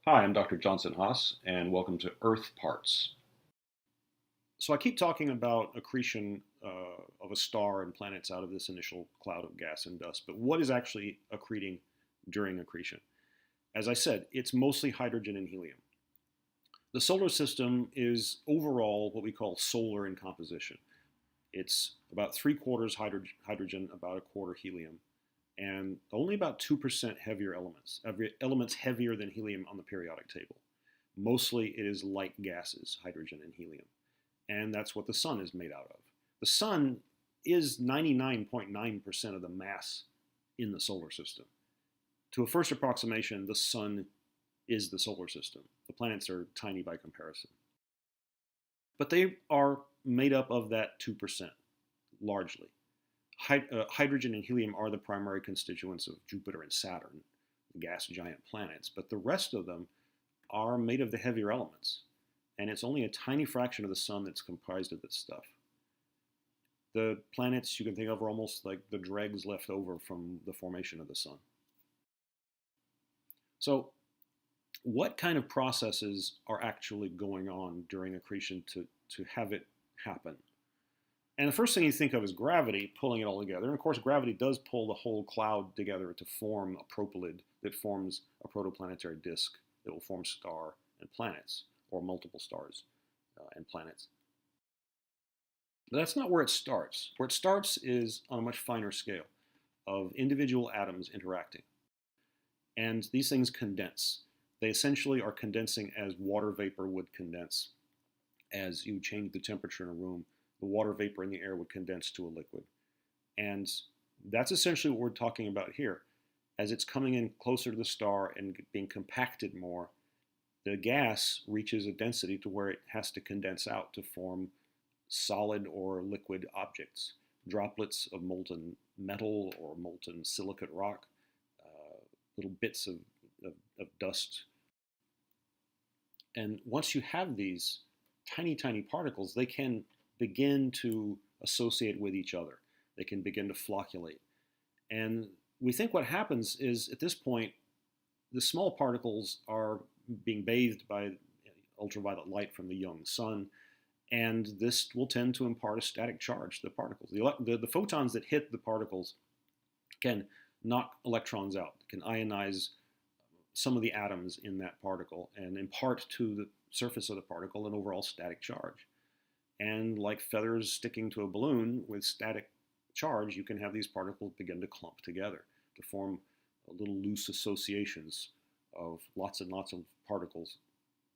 Hi, I'm Dr. Johnson Haas, and welcome to Earth Parts. So I keep talking about accretion of a star and planets out of this initial cloud of gas and dust, but what is actually accreting during accretion? As I said, it's mostly hydrogen and helium. The solar system is overall what we call solar in composition. It's about three-quarters hydrogen, about a quarter helium, and only about 2% heavier elements heavier than helium on the periodic table. Mostly it is light gases, hydrogen and helium. And that's what the sun is made out of. The sun is 99.9% of the mass in the solar system. To a first approximation, the sun is the solar system. The planets are tiny by comparison. But they are made up of that 2%, largely. Hydrogen and helium are the primary constituents of Jupiter and Saturn, the gas giant planets, but the rest of them are made of the heavier elements, and it's only a tiny fraction of the sun that's comprised of this stuff. The planets you can think of are almost like the dregs left over from the formation of the sun. So, what kind of processes are actually going on during accretion to have it happen? And the first thing you think of is gravity pulling it all together. And of course, gravity does pull the whole cloud together to form a propylid that forms a protoplanetary disk that will form star and planets, or multiple stars and planets. But that's not where it starts. Where it starts is on a much finer scale of individual atoms interacting. And these things condense. They essentially are condensing as water vapor would condense. As you change the temperature in a room, the water vapor in the air would condense to a liquid. And that's essentially what we're talking about here. As it's coming in closer to the star and being compacted more, the gas reaches a density to where it has to condense out to form solid or liquid objects, droplets of molten metal or molten silicate rock, little bits of dust. And once you have these tiny, tiny particles, they can begin to associate with each other. They can begin to flocculate. And we think what happens is at this point, the small particles are being bathed by ultraviolet light from the young sun, and this will tend to impart a static charge to the particles. The photons that hit the particles can knock electrons out, can ionize some of the atoms in that particle and impart to the surface of the particle an overall static charge. And like feathers sticking to a balloon with static charge, you can have these particles begin to clump together to form little loose associations of lots and lots of particles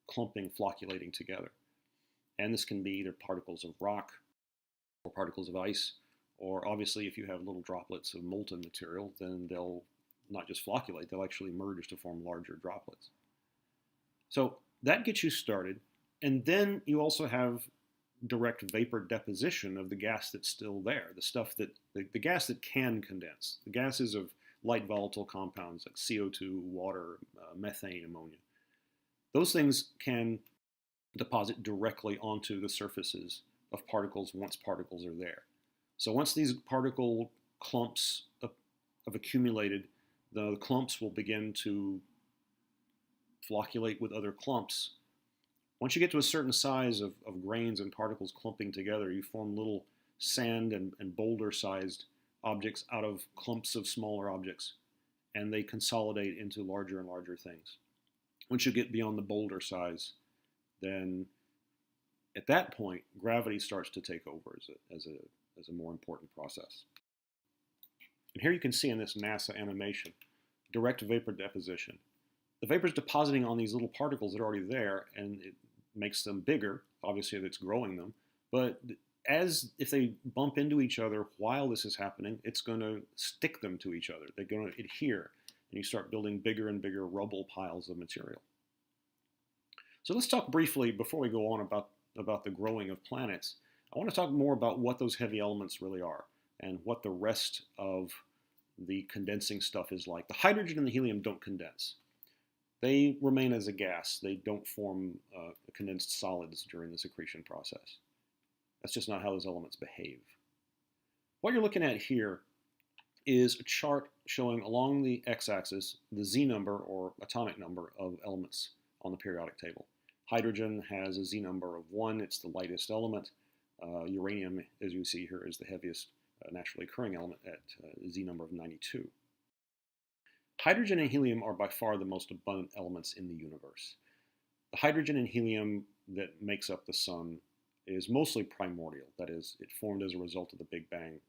clumping, flocculating together. And this can be either particles of rock or particles of ice, or obviously if you have little droplets of molten material, then they'll not just flocculate, they'll actually merge to form larger droplets. So that gets you started, and then you also have direct vapor deposition of the gas that's still there, the stuff that, the gas that can condense, the gases of light volatile compounds like CO2, water, methane, ammonia. Those things can deposit directly onto the surfaces of particles once particles are there. So once these particle clumps have accumulated, the clumps will begin to flocculate with other clumps. Once you get to a certain size of grains and particles clumping together, you form little sand and boulder-sized objects out of clumps of smaller objects, and they consolidate into larger and larger things. Once you get beyond the boulder size, then at that point, gravity starts to take over as a more important process. And here you can see in this NASA animation, direct vapor deposition. The vapor is depositing on these little particles that are already there, and it makes them bigger. Obviously, it's growing them. But if they bump into each other while this is happening, it's going to stick them to each other. They're going to adhere, and you start building bigger and bigger rubble piles of material. So let's talk briefly, before we go on, about the growing of planets. I want to talk more about what those heavy elements really are and what the rest of the condensing stuff is like. The hydrogen and the helium don't condense. They remain as a gas. They don't form condensed solids during the accretion process. That's just not how those elements behave. What you're looking at here is a chart showing along the x-axis the z number or atomic number of elements on the periodic table. Hydrogen has a z number of 1. It's the lightest element. Uranium, as you see here, is the heaviest naturally occurring element at a z number of 92. Hydrogen and helium are by far the most abundant elements in the universe. The hydrogen and helium that makes up the sun is mostly primordial. That is, it formed as a result of the Big Bang,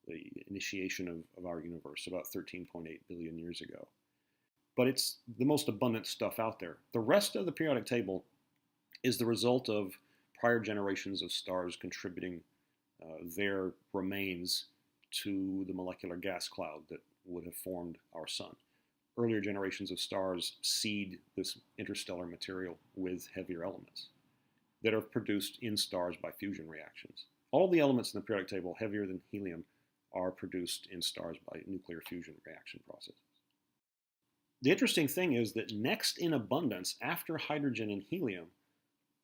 the initiation of our universe about 13.8 billion years ago. But it's the most abundant stuff out there. The rest of the periodic table is the result of prior generations of stars contributing their remains to the molecular gas cloud that would have formed our sun. Earlier generations of stars seed this interstellar material with heavier elements that are produced in stars by fusion reactions. All the elements in the periodic table heavier than helium are produced in stars by nuclear fusion reaction processes. The interesting thing is that next in abundance, after hydrogen and helium,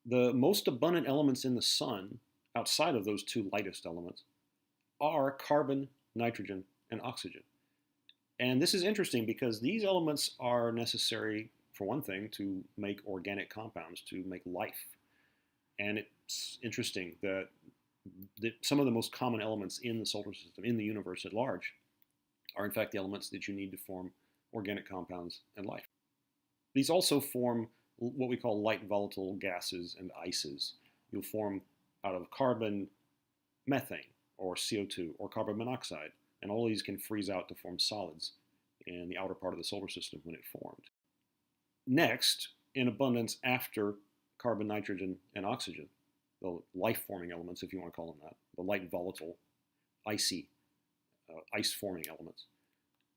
the most abundant elements in the sun, outside of those two lightest elements, are carbon, nitrogen, and oxygen. And this is interesting because these elements are necessary, for one thing, to make organic compounds, to make life. And it's interesting that some of the most common elements in the solar system, in the universe at large, are in fact the elements that you need to form organic compounds and life. These also form what we call light volatile gases and ices. You'll form out of carbon methane, or CO2, or carbon monoxide, and all these can freeze out to form solids in the outer part of the solar system when it formed. Next, in abundance after carbon, nitrogen, and oxygen, the life-forming elements, if you want to call them that, the light volatile, icy, ice-forming elements.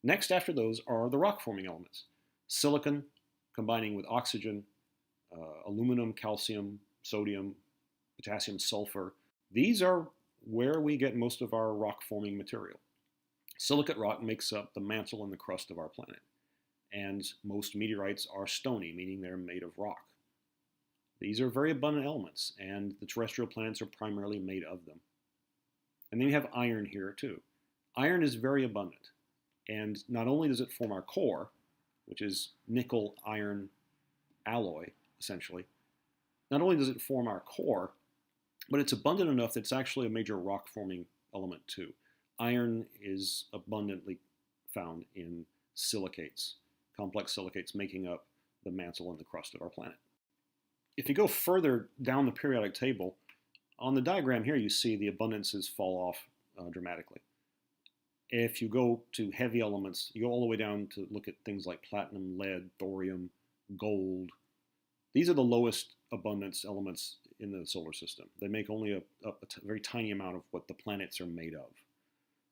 Next after those are the rock-forming elements. Silicon combining with oxygen, aluminum, calcium, sodium, potassium, sulfur. These are where we get most of our rock-forming material. Silicate rock makes up the mantle and the crust of our planet. And most meteorites are stony, meaning they're made of rock. These are very abundant elements, and the terrestrial planets are primarily made of them. And then you have iron here too. Iron is very abundant, and not only does it form our core, which is nickel-iron alloy, essentially, not only does it form our core, but it's abundant enough that it's actually a major rock-forming element too. Iron is abundantly found in silicates, complex silicates making up the mantle and the crust of our planet. If you go further down the periodic table, on the diagram here you see the abundances fall off dramatically. If you go to heavy elements, you go all the way down to look at things like platinum, lead, thorium, gold. These are the lowest abundance elements in the solar system. They make only a very tiny amount of what the planets are made of.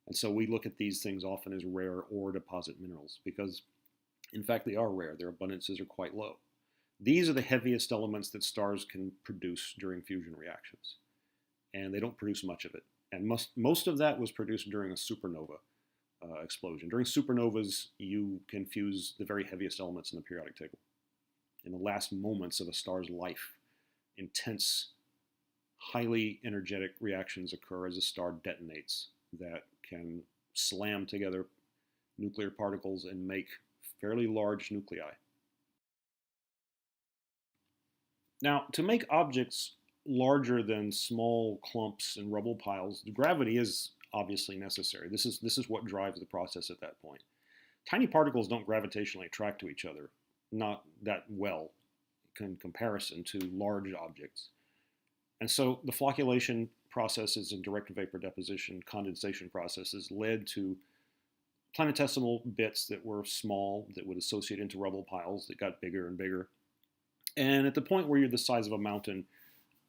And so we look at these things often as rare ore deposit minerals because, in fact, they are rare. Their abundances are quite low. These are the heaviest elements that stars can produce during fusion reactions. And they don't produce much of it. And most of that was produced during a supernova explosion. During supernovas, you can fuse the very heaviest elements in the periodic table. In the last moments of a star's life, intense, highly energetic reactions occur as a star detonates that can slam together nuclear particles and make fairly large nuclei. Now, to make objects larger than small clumps and rubble piles, gravity is obviously necessary. This is what drives the process at that point. Tiny particles don't gravitationally attract to each other, not that well in comparison to large objects. And so the flocculation processes and direct vapor deposition, condensation processes led to planetesimal bits that were small, that would associate into rubble piles that got bigger and bigger. And at the point where you're the size of a mountain,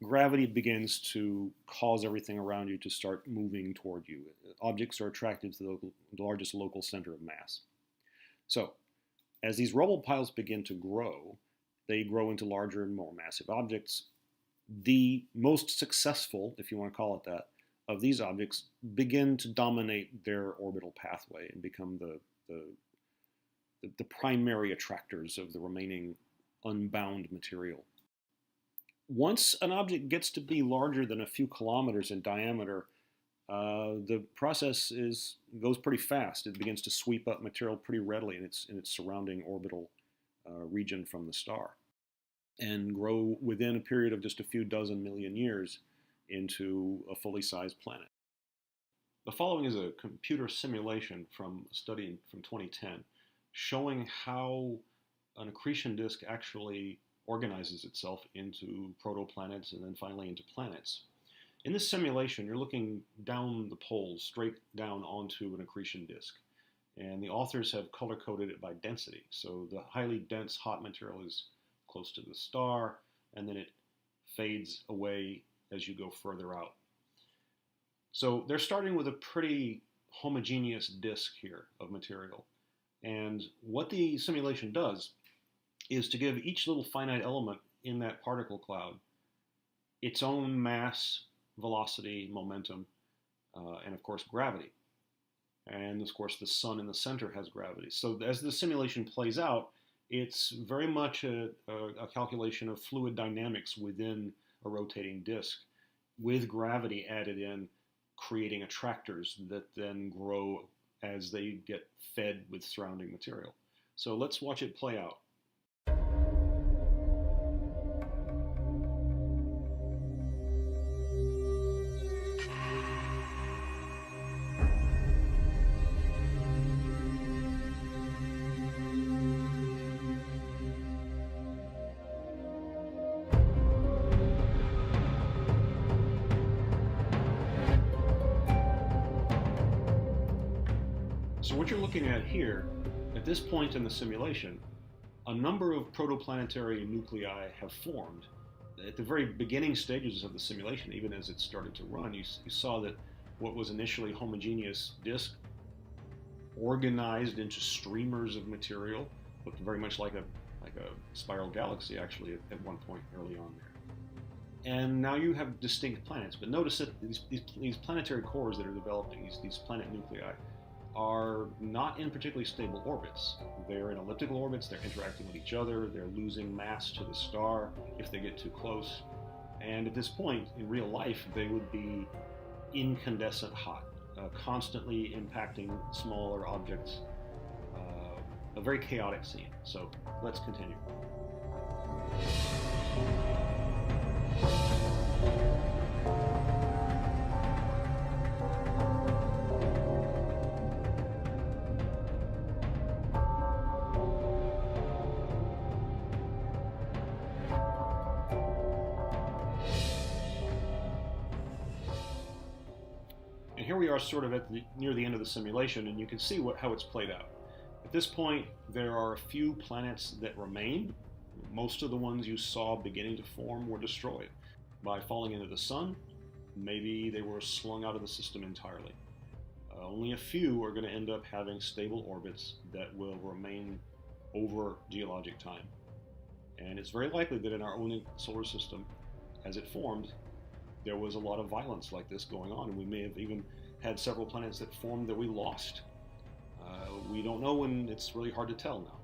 gravity begins to cause everything around you to start moving toward you. Objects are attracted to the largest local center of mass. So, as these rubble piles begin to grow, they grow into larger and more massive objects. The most successful, if you want to call it that, of these objects begin to dominate their orbital pathway and become the primary attractors of the remaining unbound material. Once an object gets to be larger than a few kilometers in diameter, the process goes pretty fast. It begins to sweep up material pretty readily in its surrounding orbital region from the star, and grow within a period of just a few dozen million years into a fully sized planet. The following is a computer simulation from a study from 2010 showing how an accretion disk actually organizes itself into protoplanets and then finally into planets. In this simulation, you're looking down the poles, straight down onto an accretion disk. And the authors have color-coded it by density. So the highly dense hot material is close to the star, and then it fades away as you go further out. So they're starting with a pretty homogeneous disk here of material. And what the simulation does is to give each little finite element in that particle cloud its own mass, velocity, momentum, and of course gravity. And of course the sun in the center has gravity. So as the simulation plays out, it's very much a calculation of fluid dynamics within a rotating disk with gravity added in, creating attractors that then grow as they get fed with surrounding material. So let's watch it play out. So what you're looking at here, at this point in the simulation, a number of protoplanetary nuclei have formed. At the very beginning stages of the simulation, even as it started to run, you saw that what was initially homogeneous disk organized into streamers of material, looked very much like a spiral galaxy actually at one point early on there. And now you have distinct planets, but notice that these planetary cores that are developing, these planet nuclei, are not in particularly stable orbits. They're in elliptical orbits, they're interacting with each other, they're losing mass to the star if they get too close. And at this point, in real life, they would be incandescent hot, constantly impacting smaller objects. A very chaotic scene. So let's continue. And here we are sort of near the end of the simulation, and you can see how it's played out. At this point, there are a few planets that remain. Most of the ones you saw beginning to form were destroyed by falling into the sun. Maybe they were slung out of the system entirely. Only a few are going to end up having stable orbits that will remain over geologic time. And it's very likely that in our own solar system, as it formed, there was a lot of violence like this going on, and we may have even had several planets that formed that we lost. We don't know, and it's really hard to tell now.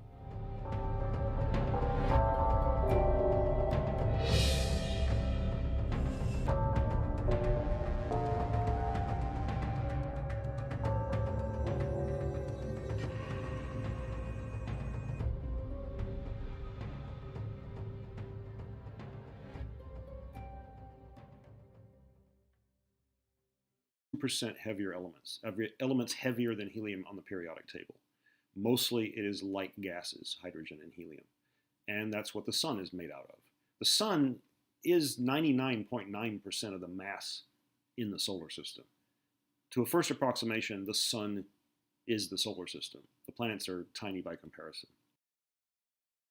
2% heavier elements, elements heavier than helium on the periodic table. Mostly it is light gases, hydrogen and helium. And that's what the sun is made out of. The sun is 99.9% of the mass in the solar system. To a first approximation, the sun is the solar system. The planets are tiny by comparison.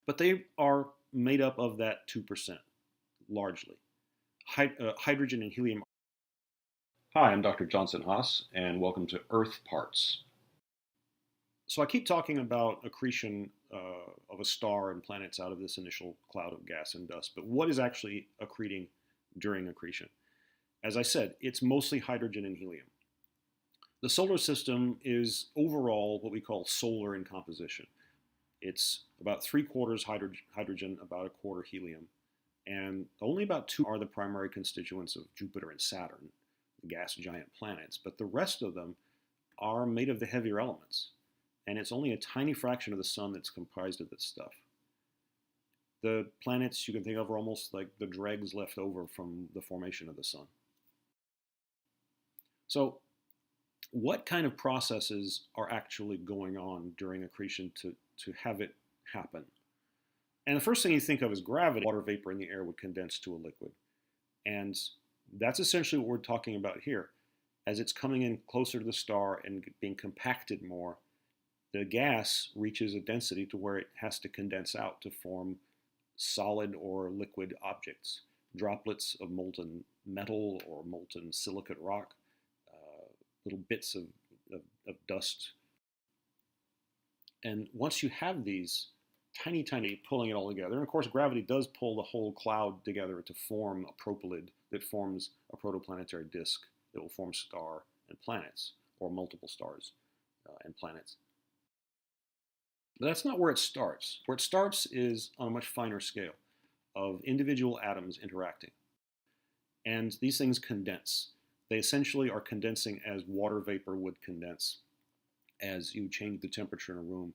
But they are made up of that 2%, largely. Hydrogen and helium. Hi, I'm Dr. Johnson Haas, and welcome to Earth Parts. So I keep talking about accretion of a star and planets out of this initial cloud of gas and dust, but what is actually accreting during accretion? As I said, it's mostly hydrogen and helium. The solar system is overall what we call solar in composition. It's about 3/4 hydrogen, about 1/4 helium, and only about 2 are the primary constituents of Jupiter and Saturn. the gas giant planets, but the rest of them are made of the heavier elements. And it's only a tiny fraction of the sun that's comprised of this stuff. The planets you can think of are almost like the dregs left over from the formation of the sun. So, what kind of processes are actually going on during accretion to have it happen? And the first thing you think of is gravity. Water vapor in the air would condense to a liquid. And that's essentially what we're talking about here. As it's coming in closer to the star and being compacted more, the gas reaches a density to where it has to condense out to form solid or liquid objects, droplets of molten metal or molten silicate rock, little bits of dust. And once you have these tiny, pulling it all together, and of course gravity does pull the whole cloud together to form a propylid that forms a protoplanetary disk that will form star and planets, or multiple stars and planets. But that's not where it starts. Where it starts is on a much finer scale of individual atoms interacting. And these things condense. They essentially are condensing as water vapor would condense as you change the temperature in a room